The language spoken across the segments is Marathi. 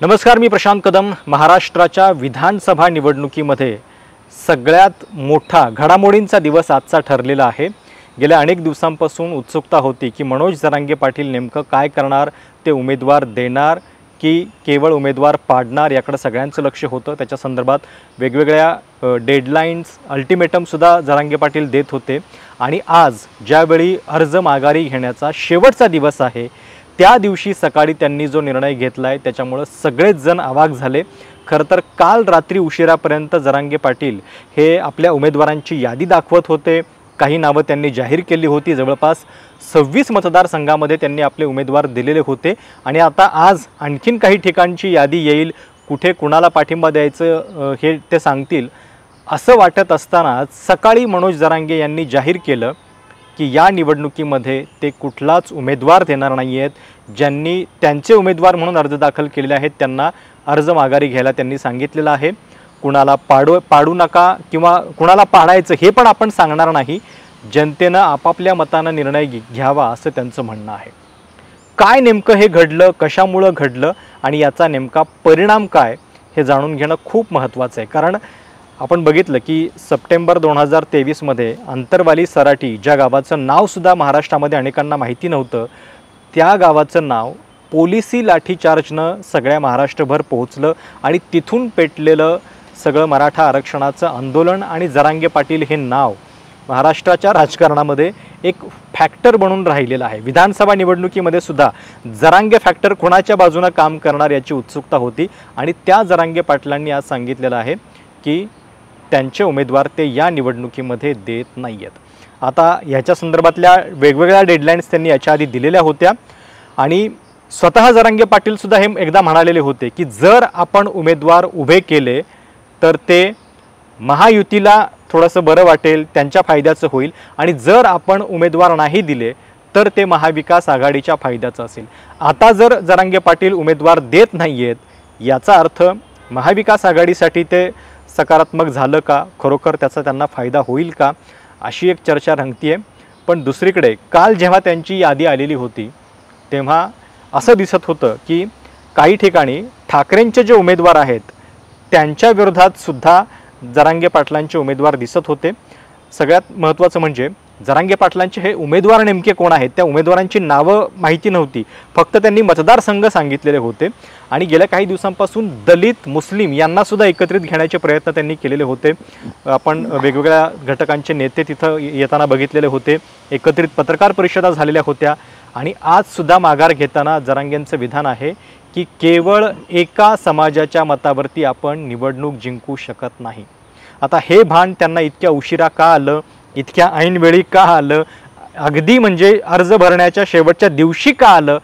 नमस्कार, मी प्रशांत कदम। महाराष्ट्राच्या विधानसभा निवडणुकीमध्ये सगळ्यात मोठा घडामोडींचा दिवस आजचा ठरलेला आहे। गेल्या अनेक दिवसांपासून उत्सुकता होती की मनोज जरांगे पाटील नेमकं काय करणार, ते उमेदवार देणार की केवळ उमेदवार पाडणार, याकडे सगळ्यांचं लक्ष होतं। त्याच्या संदर्भात वेगवेगळ्या डेडलाईन्स, अल्टिमेटम सुद्धा जरांगे पाटील देत होते आणि आज ज्यावेळी अर्ज माघारी घेण्याचा शेवटचा दिवस आहे त्या दिवशी सकाळी त्यांनी जो निर्णय घेतलाय त्याच्यामुळे सगळेच जण अवाक झाले। खरं तर काल रात्री उशिरापर्यंत जरांगे पाटील हे आपल्या उमेदवारांची यादी दाखवत होते। काही नावं त्यांनी जाहीर केली होती। जवळपास 26 मतदारसंघामध्ये त्यांनी आपले उमेदवार दिलेले होते आणि आता आज आणखीन काही ठिकाणची यादी येईल, कुठे कुणाला पाठिंबा द्यायचं हे ते सांगतील असं वाटत असताना सकाळी मनोज जरांगे यांनी जाहीर केलं की या निवडणुकीमध्ये ते कुठलाच उमेदवार देणार नाही आहेत। ज्यांनी त्यांचे उमेदवार म्हणून अर्ज दाखल केलेले आहेत त्यांना अर्ज माघारी घ्यायला त्यांनी सांगितलेलं आहे। कुणाला पाडू नका किंवा कुणाला पाडायचं हे पण आपण सांगणार नाही, जनतेनं आपापल्या मतानं निर्णय घ्यावा असं त्यांचं म्हणणं आहे। काय नेमकं हे घडलं, कशामुळं घडलं आणि याचा नेमका परिणाम काय हे जाणून घेणं खूप महत्त्वाचं आहे। कारण आपण बघितलं की सप्टेंबर 2023 मध्ये अंतरवाली सराटी ज्या गावाचं नावसुद्धा महाराष्ट्रामध्ये अनेकांना माहिती नव्हतं, त्या गावाचं नाव पोलिसी लाठीचार्जनं सगळ्या महाराष्ट्रभर पोहोचलं आणि तिथून पेटलेलं सगळं मराठा आरक्षणाचं आंदोलन आणि जरांगे पाटील हे नाव महाराष्ट्राच्या राजकारणामध्ये एक फॅक्टर बनून राहिलेलं आहे। विधानसभा निवडणुकीमध्ये सुद्धा जरांगे फॅक्टर कोणाच्या बाजूने काम करणार याची उत्सुकता होती आणि त्या जरांगे पाटलांनी आज सांगितलेलं आहे की त्यांचे उमेदवार ते या निवडणुकीमध्ये देत नाही आहेत। आता याच्या संदर्भातल्या वेगवेगळ्या डेडलाईन्स त्यांनी याच्या आधी दिलेल्या होत्या आणि स्वतः जरांगे पाटील सुद्धा हे एकदा म्हणालेले होते की जर आपण उमेदवार उभे केले तर ते महायुतीला थोडंसं बरं वाटेल, त्यांच्या फायद्याचं होईल आणि जर आपण उमेदवार नाही दिले तर ते महाविकास आघाडीच्या फायद्याचं असेल। आता जर जरांगे पाटील उमेदवार देत नाही आहेत याचा अर्थ महाविकास आघाडीसाठी ते सकारात्मक झालं का, खरोखर त्याचा त्यांना फायदा होईल का, अशी एक चर्चा रंगतीये। पण दुसरीकडे काल जेव्हा त्यांची यादी आलेली होती तेव्हा असं दिसत होतं की काही ठिकाणी ठाकरेंचे जे उमेदवार आहेत त्यांच्या विरोधात सुद्धा जरांगे पाटलांचे उमेदवार दिसत होते। सगळ्यात महत्त्वाचं म्हणजे जरांगे पाटलांचे हे उमेदवार नेमके कोण आहेत त्या उमेदवारांची नावं माहिती नव्हती, फक्त त्यांनी मतदारसंघ सांगितलेले होते आणि गेल्या काही दिवसांपासून दलित, मुस्लिम यांना सुद्धा एकत्रित घेण्याचे प्रयत्न त्यांनी केलेले होते। आपण वेगवेगळ्या घटकांचे नेते तिथं येताना बघितलेले होते, एकत्रित पत्रकार परिषदा झालेल्या होत्या आणि आज सुद्धा माघार घेताना जरांगेंचं विधान आहे की केवळ एका समाजाच्या मतावरती आपण निवडणूक जिंकू शकत नाही। आता हे भान त्यांना इतक्या उशिरा का आलं, इतक्या ऐनवेळी का आलं, अगदी म्हणजे अर्ज भरण्याच्या शेवटच्या दिवशी का आलं,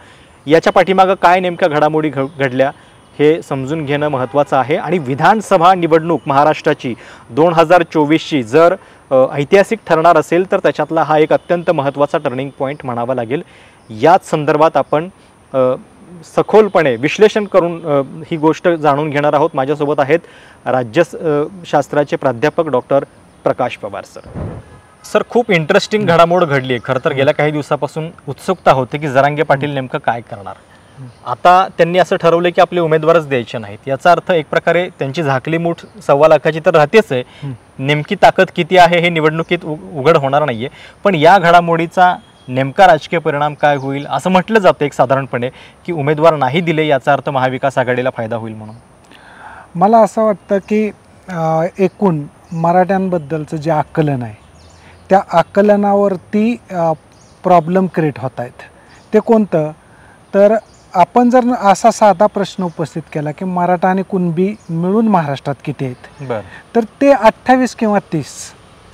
याच्या पाठीमागं काय नेमक्या घडामोडी घडल्या हे समजून घेणं महत्त्वाचं आहे। आणि विधानसभा निवडणूक महाराष्ट्राची 2024ची जर ऐतिहासिक ठरणार असेल तर त्याच्यातला हा एक अत्यंत महत्त्वाचा टर्निंग पॉईंट म्हणावा लागेल। याच संदर्भात आपण सखोलपणे विश्लेषण करून ही गोष्ट जाणून घेणार आहोत। माझ्यासोबत आहेत राज्यशास्त्राचे प्राध्यापक डॉक्टर प्रकाश पवार सर। खूप इंटरेस्टिंग घडामोड घडली आहे। खरं तर गेल्या काही दिवसापासून उत्सुकता होती की जरांगे पाटील नेमकं काय करणार। आता त्यांनी असं ठरवलं की आपले उमेदवारच द्यायचे नाहीत, याचा अर्थ एक प्रकारे त्यांची झाकली मूठ 1.25 लाखाची तर राहतेच आहे। नेमकी ताकद किती आहे हे निवडणुकीत उघड होणार नाहीये, पण या घडामोडीचा नेमका राजकीय परिणाम काय होईल असं म्हटलं जातं एक साधारणपणे की उमेदवार नाही दिले याचा अर्थ महाविकास आघाडीला फायदा होईल म्हणून। मला असं वाटतं की एकूण मराठ्यांबद्दलचं जे आकलन आहे त्या आकलनावरती प्रॉब्लेम क्रिएट होत आहेत। ते कोणतं तर आपण जर असा साधा प्रश्न उपस्थित केला की मराठा आणि कुणबी मिळून महाराष्ट्रात किती आहेत तर ते 28 किंवा 30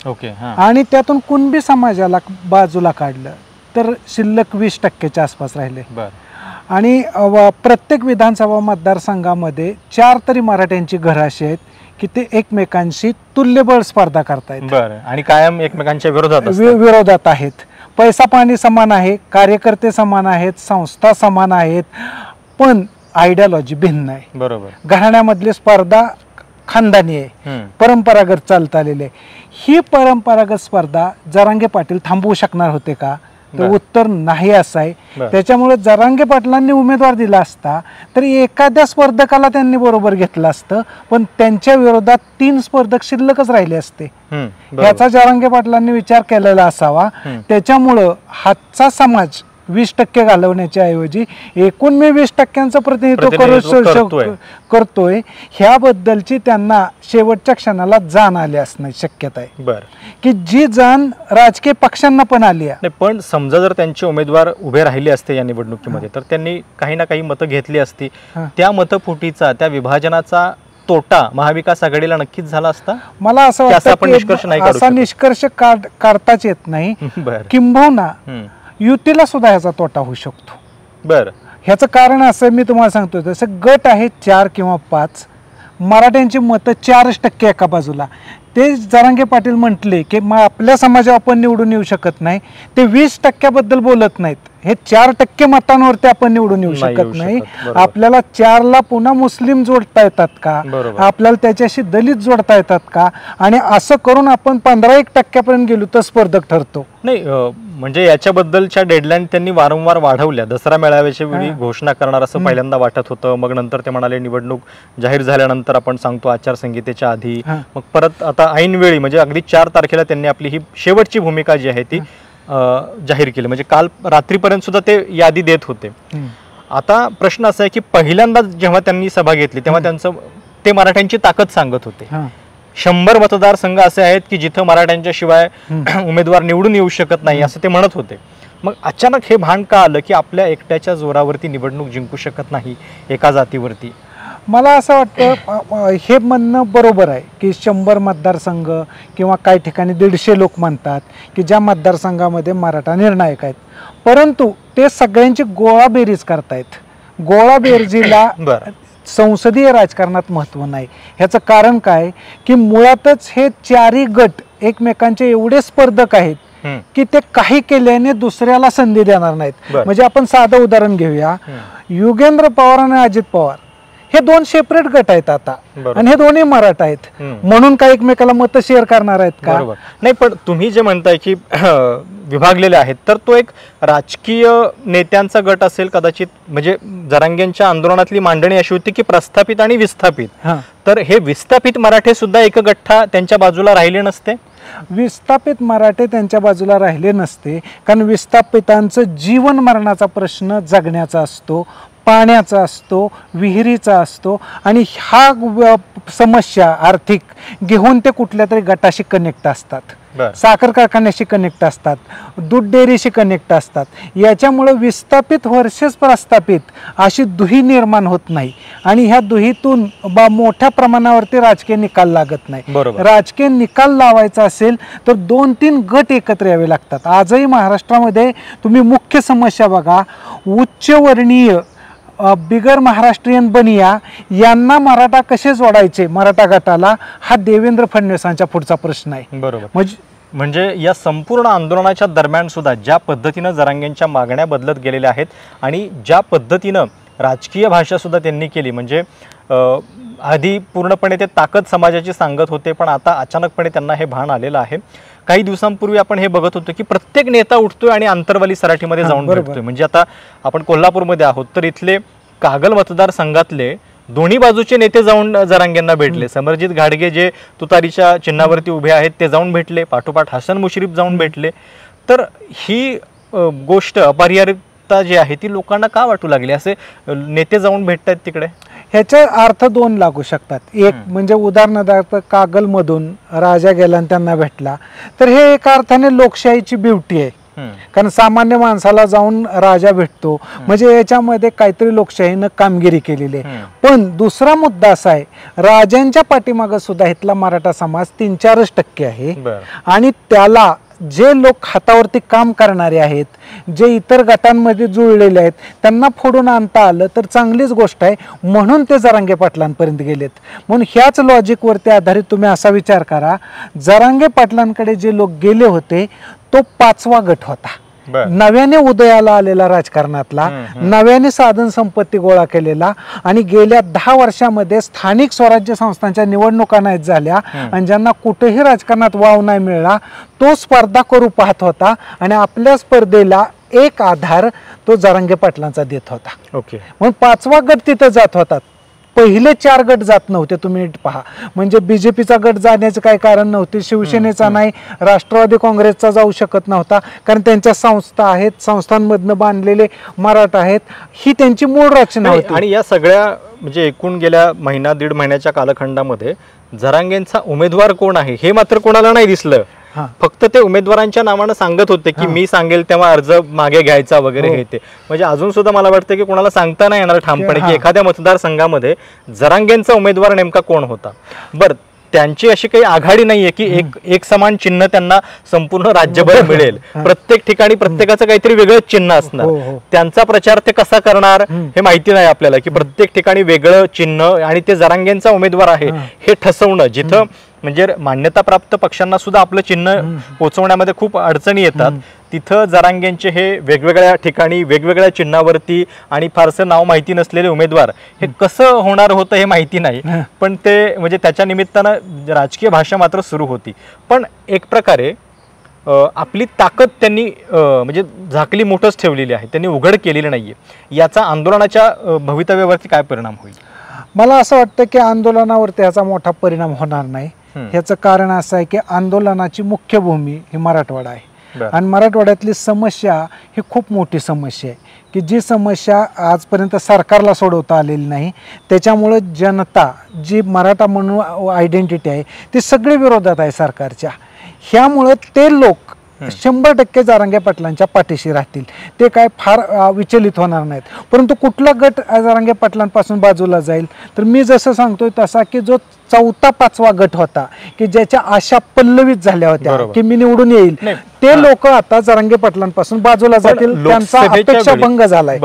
ओके आणि त्यातून कुणबी समाजाला बाजूला काढलं तर शिल्लक 20% आसपास राहिले। आणि प्रत्येक विधानसभा मतदारसंघामध्ये 4 तरी मराठ्यांची घरं अशी आहेत की ते एकमेकांशी तुल्यबळ स्पर्धा करतायत आणि कायम एकमेकांच्या विरोधात आहेत। पैसा पाणी समान आहे, कार्यकर्ते समान आहेत, संस्था समान आहेत, पण आयडियोलॉजी भिन्न आहे। बरोबर, घराण्यामधली स्पर्धा खानदानी आहे, परंपरागत चालत आलेली आहे। ही परंपरागत स्पर्धा जरांगे पाटील थांबवू शकणार होते का तर उत्तर नाही असं आहे. त्याच्यामुळे जरांगे पाटलांनी उमेदवार दिला असता तरी एखाद्या स्पर्धकाला त्यांनी बरोबर घेतलं असतं, पण त्यांच्या विरोधात 3 स्पर्धक शिल्लकच राहिले असते. याचा जरांगे पाटलांनी विचार केलेला असावा. त्याच्यामुळं हातचा समाज 20% घालवण्याच्या ऐवजी एकूण मी 20%चं प्रतिनिधित्व करतोय ह्याबद्दलची त्यांना शेवटच्या क्षणाला जाण आली असण्याची शक्यता आहे, की जी जाण राजकीय पक्षांना पण आली आहे. पण समजा जर त्यांचे उमेदवार उभे राहिले असते या निवडणुकीमध्ये तर त्यांनी काही ना काही मतं घेतली असती. त्या मतफुटीचा, त्या विभाजनाचा तोटा महाविकास आघाडीला नक्कीच झाला असता. मला असं वाटतं असा निष्कर्ष काढताच येत नाही. किंबहुना युतीला सुद्धा ह्याचा तोटा होऊ शकतो. ह्याचं कारण असं मी तुम्हाला सांगतो, जसं गट आहे 4 किंवा 5, मराठ्यांची मतं 4% एका बाजूला. ते जरांगे पाटील म्हटले की मग आपल्या समाजावर आपण निवडून येऊ शकत नाही, ते 20% बोलत नाहीत. हे 4% मतांवरती आपण निवडून येऊ शकत नाही. आपल्याला 4ला पुन्हा मुस्लिम जोडता येतात का, आपल्याला त्याच्याशी दलित जोडता येतात का, आणि असं करून आपण 15-1% पर्यंत गेलो तर स्पर्धक ठरतो. नाही म्हणजे याच्याबद्दलच्या डेडलाईन त्यांनी वारंवार वाढवल्या. दसरा मेळाव्याच्या वेळी घोषणा करणार असं पहिल्यांदा वाटत होतं, मग नंतर ते म्हणाले निवडणूक जाहीर झाल्यानंतर आपण सांगतो, आचारसंहितेच्या आधी. मग परत आता ऐनवेळी म्हणजे अगदी 4 तारखेला त्यांनी आपली ही शेवटची भूमिका जी आहे ती जाहीर केली. म्हणजे काल रात्रीपर्यंत सुद्धा ते यादी देत होते. आता प्रश्न असा आहे की पहिल्यांदा जेव्हा त्यांनी सभा घेतली तेव्हा त्यांचं ते मराठ्यांची ताकद सांगत होते. 100 मतदारसंघ असे आहेत की जिथं मराठ्यांच्या शिवाय उमेदवार निवडून येऊ शकत नाही असं ते म्हणत होते. मग अचानक हे भान का आलं की आपल्या एकट्याच्या जोरावरती निवडणूक जिंकू शकत नाही एका जातीवरती? मला असं वाटतं हे म्हणणं बरोबर आहे की 100 मतदारसंघ किंवा काही ठिकाणी 150 लोक म्हणतात की ज्या मतदारसंघामध्ये मराठा निर्णायक आहेत, परंतु ते सगळ्यांची गोळाबेरीज करतायत. गोळाबेरजीला संसदीय राजकारणात महत्त्व नाही. ह्याचं कारण काय की मुळातच हे 4ही गट एकमेकांचे एवढे स्पर्धक आहेत की ते काही केल्याने दुसऱ्याला संधी देणार नाहीत. म्हणजे आपण साधं उदाहरण घेऊया, युगेंद्र पवार आणि अजित पवार हे 2 सेपरेट गट आहेत आता, आणि हे दोन्ही मराठा आहेत, म्हणून काही एकमेकाला मतं शेअर करणार आहेत का? नाही, पण तुम्ही जे म्हणताय की विभागलेले आहेत तर तो एक राजकीय नेत्यांचा गट असेल कदाचित. म्हणजे जरांगेंच्या आंदोलनातली मांडणी अशी होती की प्रस्थापित आणि विस्थापित, तर हे विस्थापित मराठे सुद्धा एक गठ्ठा त्यांच्या बाजूला राहिले नसते. विस्थापित मराठे त्यांच्या बाजूला राहिले नसते, कारण विस्थापितांचं जीवन मरणाचा प्रश्न जगण्याचा असतो, पाण्याचा असतो, विहिरीचा असतो, आणि हा समस्या आर्थिक घेऊन ते कुठल्या तरी गटाशी कनेक्ट असतात, साखर कारखान्याशी कनेक्ट असतात, दूध डेअरीशी कनेक्ट असतात. याच्यामुळे विस्थापित वर्सेस प्रस्थापित अशी दुही निर्माण होत नाही, आणि ह्या दुहीतून मोठ्या प्रमाणावरती राजकीय निकाल लागत नाही. राजकीय निकाल लावायचा असेल तर 2-3 गट एकत्र यावे लागतात. आजही महाराष्ट्रामध्ये तुम्ही मुख्य समस्या बघा, उच्चवर्णीय बिगर महाराष्ट्रीयन बनिया यांना मराठा कसे जोडायचे मराठा गटाला, हा देवेंद्र फडणवीसांच्या पुढचा प्रश्न आहे. बरोबर. म्हणजे या संपूर्ण आंदोलनाच्या दरम्यान सुद्धा ज्या पद्धतीनं जरांगेंच्या मागण्या बदलत गेलेल्या आहेत आणि ज्या पद्धतीनं राजकीय भाषा सुद्धा त्यांनी केली, म्हणजे आधी पूर्णपणे ते ताकद समाजाची सांगत होते, पण आता अचानकपणे त्यांना हे भान आलेलं आहे. काही दिवसांपूर्वी आपण हे बघत होतो की प्रत्येक नेता उठतोय आणि आंतरवाली सराठीमध्ये जाऊन भेटतोय. म्हणजे आता आपण कोल्हापूरमध्ये आहोत तर इथले कागल मतदारसंघातले दोन्ही बाजूचे नेते जाऊन जरांगेंना भेटले. समरजित घाडगे जे तुतारीच्या चिन्हावरती उभे आहेत ते जाऊन भेटले, पाठोपाठ हसन मुश्रीफ जाऊन भेटले. तर ही गोष्ट अपरिहार्यता जी आहे ती लोकांना का वाटू लागली, असे नेते जाऊन भेटतात तिकडे? ह्याचे अर्थ 2 लागू शकतात. एक म्हणजे उदाहरणार्थ कागलमधून राजा गेला आणि त्यांना भेटला, तर हे एका अर्थाने लोकशाहीची ब्युटी आहे, कारण सामान्य माणसाला जाऊन राजा भेटतो, म्हणजे याच्यामध्ये काहीतरी लोकशाहीनं कामगिरी केलेली आहे. पण दुसरा मुद्दा असा आहे, राजांच्या पाठीमागे सुद्धा इथला मराठा समाज 3-4% आहे, आणि त्याला जे लोक हातावरती काम करणारे आहेत, जे इतर गटांमध्ये जुळलेले आहेत, त्यांना फोडून आणता आलं तर चांगलीच गोष्ट आहे, म्हणून ते जरांगे पाटलांपर्यंत गेलेत. म्हणून ह्याच लॉजिकवरती आधारित तुम्ही असा विचार करा, जरांगे पाटलांकडे जे लोक गेले होते तो 5वा गट होता. नव्याने उदयाला आलेला राजकारणातला, नव्याने साधन संपत्ती गोळा केलेला आणि गेल्या 10 वर्षामध्ये स्थानिक स्वराज्य संस्थांच्या निवडणुका नाहीत झाल्या आणि ज्यांना कुठेही राजकारणात वाव नाही मिळाला तो स्पर्धा करू पाहत होता आणि आपल्या स्पर्धेला एक आधार तो जरांगे पाटलांचा देत होता. ओके. म्हणून 5वा गट तिथं जात होता. पहिले 4 गट जात नव्हते. तुम्ही पहा, म्हणजे बीजेपीचा गट जाण्याचं काही कारण नव्हते, शिवसेनेचा नाही, राष्ट्रवादी काँग्रेसचा जाऊ शकत नव्हता, कारण त्यांच्या संस्था आहेत, संस्थांमधनं बांधलेले मराठा आहेत, ही त्यांची मूळ रचना होती. आणि या सगळ्या म्हणजे एकूण गेल्या महिना 1.5 महिन्याच्या कालखंडामध्ये जरांगेंचा उमेदवार कोण आहे हे मात्र कोणाला नाही दिसलं. फक्त ते उमेदवारांच्या नावानं सांगत होते की मी सांगेल तेव्हा अर्ज मागे घ्यायचा वगैरे हे ते. म्हणजे अजून सुद्धा मला वाटतं की कोणाला सांगता नाही येणार ठामपणे की एखाद्या मतदारसंघामध्ये जरांगेंचा उमेदवार नेमका कोण होता. बरं, त्यांची अशी काही आघाडी नाहीये की एक समान चिन्ह त्यांना संपूर्ण राज्यभर मिळेल. प्रत्येक ठिकाणी प्रत्येकाचं काहीतरी वेगळं चिन्ह असणार. त्यांचा प्रचार ते कसा करणार हे माहिती नाही आपल्याला, की प्रत्येक ठिकाणी वेगळं चिन्ह आणि ते जरांगेंचा उमेदवार आहे हे ठसवणं, जिथं म्हणजे मान्यताप्राप्त पक्षांना सुद्धा आपलं चिन्ह पोहोचवण्यामध्ये खूप अडचणी येतात, तिथं जरांगेंचे हे वेगवेगळ्या ठिकाणी वेगवेगळ्या चिन्हावरती आणि फारसं नाव माहिती नसलेले उमेदवार हे कसं होणार होतं हे माहिती नाही. पण ते म्हणजे त्याच्या निमित्तानं राजकीय भाषा मात्र सुरू होती. पण एक प्रकारे आपली ताकद त्यांनी म्हणजे झाकली मोठंच ठेवलेली आहे, त्यांनी उघड केलेली नाहीये. याचा आंदोलनाच्या भवितव्यावरती काय परिणाम होईल? मला असं वाटतं की आंदोलनावरती याचा मोठा परिणाम होणार नाही. ह्याचं कारण असं आहे की आंदोलनाची मुख्य भूमी ही मराठवाडा आहे आणि मराठवाड्यातली समस्या ही खूप मोठी समस्या आहे की जी समस्या आजपर्यंत सरकारला सोडवता आलेली नाही. त्याच्यामुळे जनता जी मराठा म्हणून आयडेंटिटी आहे ती सगळे विरोधात आहे सरकारच्या. ह्यामुळं ते लोक 100% जरांगे पाटलांच्या पाठीशी राहतील, ते काय फार विचलित होणार नाहीत. परंतु कुठला गट जरांगे पाटलांपासून बाजूला जाईल तर मी जसं सांगतोय तसा की जो 4था 5वा गट होता की ज्याच्या आशा पल्लवित झाल्या होत्या की मी निवडून येईल, ते लोक आता जरांगे पाटलांपासून बाजूला जातील, त्यांचा अपेक्षाभंग झालाय.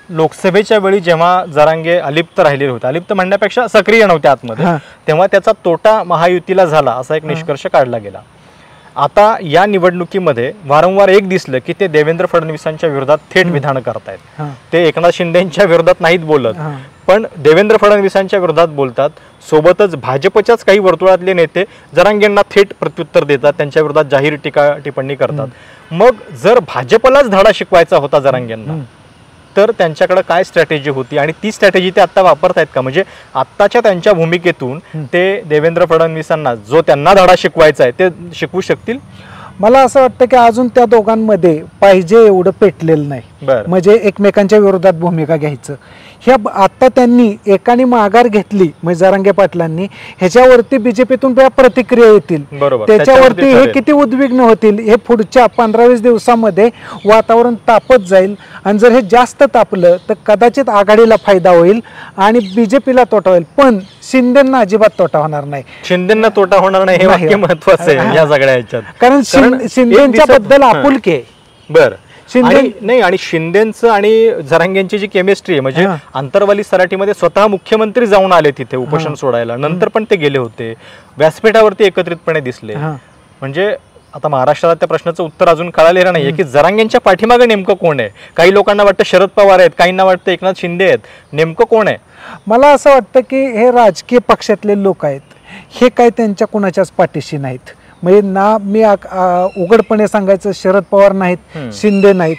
लोकसभेच्या वेळी जेव्हा जरांगे अलिप्त राहिलेले होते, अलिप्त म्हणण्यापेक्षा सक्रिय नव्हते आतमध्ये, तेव्हा त्याचा तोटा महायुतीला झाला असा एक निष्कर्ष काढला गेला. आता या निवडणुकीमध्ये वारंवार एक दिसलं की ते देवेंद्र फडणवीसांच्या विरोधात थेट विधान करतायत. ते एकनाथ शिंदेच्या विरोधात नाहीत बोलत, पण देवेंद्र फडणवीसांच्या विरोधात बोलतात. सोबतच भाजपच्याच काही वर्तुळातले नेते जरांगेंना थेट प्रत्युत्तर देतात, त्यांच्या विरोधात जाहीर टीका टिप्पणी करतात. मग जर भाजपलाच धडा शिकवायचा होता जरांगेंना तर त्यांच्याकडे काय स्ट्रॅटेजी होती आणि ती स्ट्रॅटेजी ते आता वापरतायत का? म्हणजे आत्ताच्या त्यांच्या भूमिकेतून ते देवेंद्र फडणवीसांना जो त्यांना धडा शिकवायचा आहे ते शिकवू शकतील? मला असं वाटतं की अजून त्या दोघांमध्ये पाहिजे एवढं पेटलेलं नाही, म्हणजे एकमेकांच्या विरोधात भूमिका घ्यायचं. ह्या आता त्यांनी एकाने माघार घेतली म्हणजे जरांगे पाटलांनी, ह्याच्यावरती बीजेपीतून प्रतिक्रिया येतील, त्याच्यावरती हे किती उद्विग्न होतील हे पुढच्या 15-20 दिवसामध्ये वातावरण तापत जाईल. आणि जर हे जास्त तापलं तर कदाचित आघाडीला फायदा होईल आणि बीजेपीला तोटा होईल, पण शिंदेंना अजिबात तोटा होणार नाही. शिंदेंना तोटा होणार नाही हे वाक्य महत्वाचं आहे या सगळ्या ह्याच्यात, कारण शिंदेच्या बद्दल आपुलकी आहे. बरं, नाही आणि शिंदेचं आणि जरांगेंची जी केमिस्ट्री आहे, म्हणजे आंतरवाली सराटीमध्ये स्वतः मुख्यमंत्री जाऊन आले तिथे उपोषण सोडायला, नंतर पण ते गेले होते, व्यासपीठावरती एकत्रितपणे दिसले. म्हणजे आता महाराष्ट्राला त्या प्रश्नाचं उत्तर अजून कळालेलं नाहीये की जरांगेंच्या पाठीमागे नेमकं कोण आहे. काही लोकांना वाटतं शरद पवार आहेत, काहींना वाटतं एकनाथ शिंदे आहेत, नेमकं कोण आहे? मला असं वाटतं की हे राजकीय पक्षातले लोक आहेत, हे काही त्यांच्या कुणाच्याच पाठीशी नाहीत. म्हणजे ना मी उघडपणे सांगायचं शरद पवार नाहीत, शिंदे नाहीत,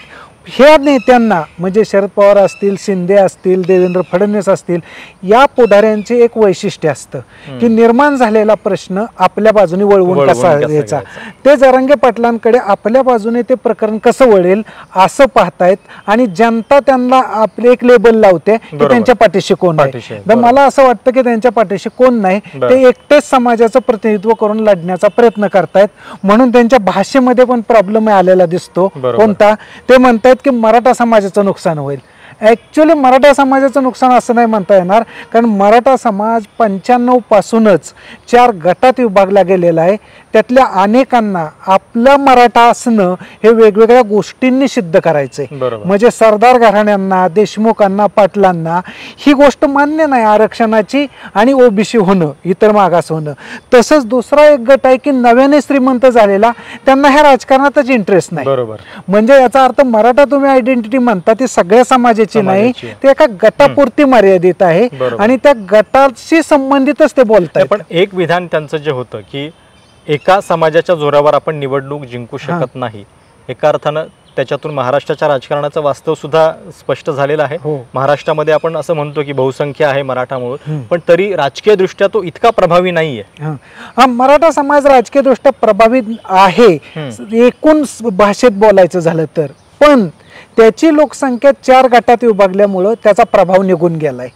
ह्या नेत्यांना म्हणजे शरद पवार असतील, शिंदे असतील, देवेंद्र फडणवीस असतील, या पुढाऱ्यांचे एक वैशिष्ट्य असतं की निर्माण झालेला प्रश्न आपल्या बाजूने वळवून कसा घ्यायचा. ते जरांगे पाटलांकडे आपल्या बाजूने ते प्रकरण कसं वळेल असं पाहतायत आणि जनता त्यांना आपले एक लेबल लावते की त्यांच्या पाठीशी कोण आहे. तर मला असं वाटतं की त्यांच्या पाठीशी कोण नाही, ते एकटेच समाजाचं प्रतिनिधित्व करून लढण्याचा प्रयत्न करतायत. म्हणून त्यांच्या भाषेमध्ये पण प्रॉब्लेम आलेला दिसतो. कोणता? ते म्हणतायत की मराठा समाजाचं नुकसान होईल. ॲक्च्युली मराठा समाजाचं नुकसान असं नाही म्हणता येणार, कारण मराठा समाज 95 पासूनच 4 गटात विभागला गेलेला आहे. त्यातल्या अनेकांना आपलं मराठा असणं हे वेगवेगळ्या गोष्टींनी सिद्ध करायचं आहे. बरोबर. म्हणजे सरदार घराण्यांना, देशमुखांना, पाटलांना ही गोष्ट मान्य नाही आरक्षणाची आणि ओबीसी होणं, इतर मागास होणं. तसंच दुसरा एक गट आहे की नव्याने श्रीमंत झालेला, त्यांना ह्या राजकारणातच इंटरेस्ट नाही. बरोबर. म्हणजे याचा अर्थ मराठा तुम्ही आयडेंटिटी म्हणता ती सगळ्या समाजाची नाही, ते एका गटापुरती मर्यादित आहे आणि त्या गटाशी संबंधितच ते बोलतात. पण एक विधान त्यांचं जे होतं की एका समाजाच्या जोरावर आपण निवडणूक जिंकू शकत नाही, एका अर्थानं त्याच्यातून महाराष्ट्राच्या राजकारणाचं वास्तव सुद्धा स्पष्ट झालेलं आहे. महाराष्ट्रामध्ये आपण असं म्हणतो की बहुसंख्य आहे मराठा म्हणून, पण तरी राजकीय दृष्ट्या तो इतका प्रभावी नाहीये. हा, मराठा समाज राजकीय दृष्ट्या प्रभावित आहे एकूण भाषेत बोलायचं झालं तर, पण त्याची लोकसंख्या 4 गटात विभागल्यामुळं त्याचा प्रभाव निघून गेलाय.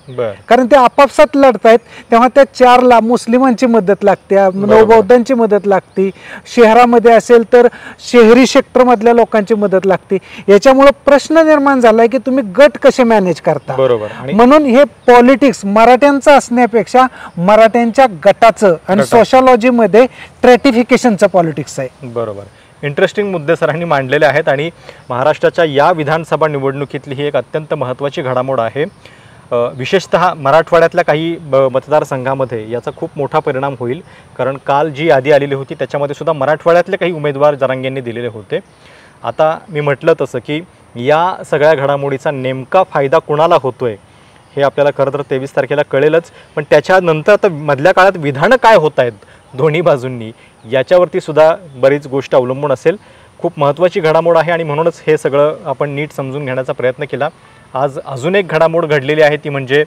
कारण ते आपापसात लढतायत, तेव्हा त्या 4ला मुस्लिमांची मदत लागते, नवबौद्धांची मदत लागते, शहरामध्ये असेल तर शहरी सेक्टर मधल्या लोकांची मदत लागते. याच्यामुळे प्रश्न निर्माण झालाय की तुम्ही गट कसे मॅनेज करता. म्हणून हे पॉलिटिक्स मराठ्यांचं असण्यापेक्षा मराठ्यांच्या गटाचं आणि सोशॉलॉजीमध्ये स्ट्रॅटिफिकेशनचं पॉलिटिक्स आहे. बरोबर. इंटरेस्टिंग मुद्दे सरांनी मांडलेले आहेत आणि महाराष्ट्राच्या या विधानसभा निवडणुकीतली ही एक अत्यंत महत्त्वाची घडामोड आहे. विशेषतः मराठवाड्यातल्या काही मतदारसंघामध्ये याचा खूप मोठा परिणाम होईल, कारण काल जी यादी आलेली होती त्याच्यामध्ये सुद्धा मराठवाड्यातले काही उमेदवार जरांगेंनी दिलेले होते. आता मी म्हटलं तसं की या सगळ्या घडामोडीचा नेमका फायदा कुणाला होतोय हे आपल्याला खरं तर 23 तारखेला कळेलच. पण त्याच्यानंतर आता मधल्या काळात विधानं काय होत आहेत दोन्ही बाजूंनी याच्यावरती सुद्धा बरीच गोष्ट अवलंबून असेल. खूप महत्त्वाची घडामोड आहे आणि म्हणूनच हे सगळं आपण नीट समजून घेण्याचा प्रयत्न केला. आज अजून एक घडामोड घडलेली आहे ती म्हणजे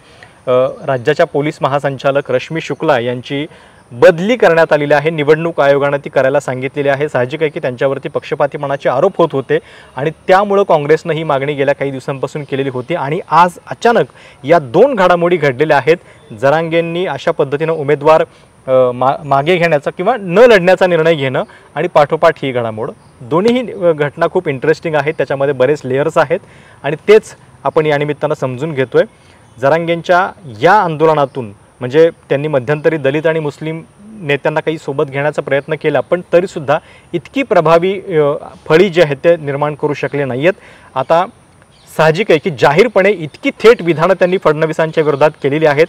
राज्याच्या पोलीस महासंचालक रश्मी शुक्ला यांची बदली करण्यात आलेली आहे. निवडणूक आयोगानं ती करायला सांगितलेली आहे. साहजिक आहे की त्यांच्यावरती पक्षपातीपणाचे आरोप होत होते आणि त्यामुळं काँग्रेसनं ही मागणी गेल्या काही दिवसांपासून केलेली होती आणि आज अचानक या 2 घडामोडी घडलेल्या आहेत. जरांगेंनी अशा पद्धतीनं उमेदवार मागे घेण्याचा किंवा न लढण्याचा निर्णय घेणं आणि पाठोपाठ ही घडामोड, दोन्हीही घटना खूप इंटरेस्टिंग आहेत. त्याच्यामध्ये बरेच लेयर्स आहेत आणि तेच आपण या निमित्तानं समजून घेतोय. जरांगेंच्या या आंदोलनातून म्हणजे त्यांनी मध्यंतरी दलित आणि मुस्लिम नेत्यांना काही सोबत घेण्याचा प्रयत्न केला, पण तरीसुद्धा इतकी प्रभावी फळी जी आहेत ते निर्माण करू शकले नाही आहेत. आता साहजिक आहे की जाहीरपणे इतकी थेट विधानं त्यांनी फडणवीसांच्या विरोधात केलेली आहेत.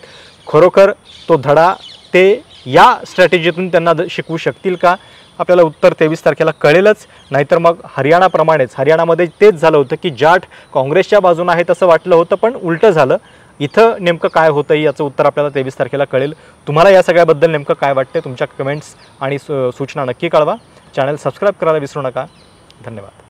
खरोखर तो धडा ते या स्ट्रॅटेजीतून त्यांना शिकवू शकतील का, आपल्याला उत्तर 23 तारखेला कळेलच. नाहीतर मग हरियाणाप्रमाणेच, हरियाणामध्ये तेच झालं होतं की जाट काँग्रेसच्या बाजूने आहे तसं वाटलं होतं, पण उलटं झालं. इथं नेमकं काय होतं याचं उत्तर आपल्याला 23 तारखेला कळेल. तुम्हाला या सगळ्याबद्दल नेमकं काय वाटतं, तुमच्या कमेंट्स आणि सूचना नक्की कळवा. चॅनल सबस्क्राईब करायला विसरू नका. धन्यवाद.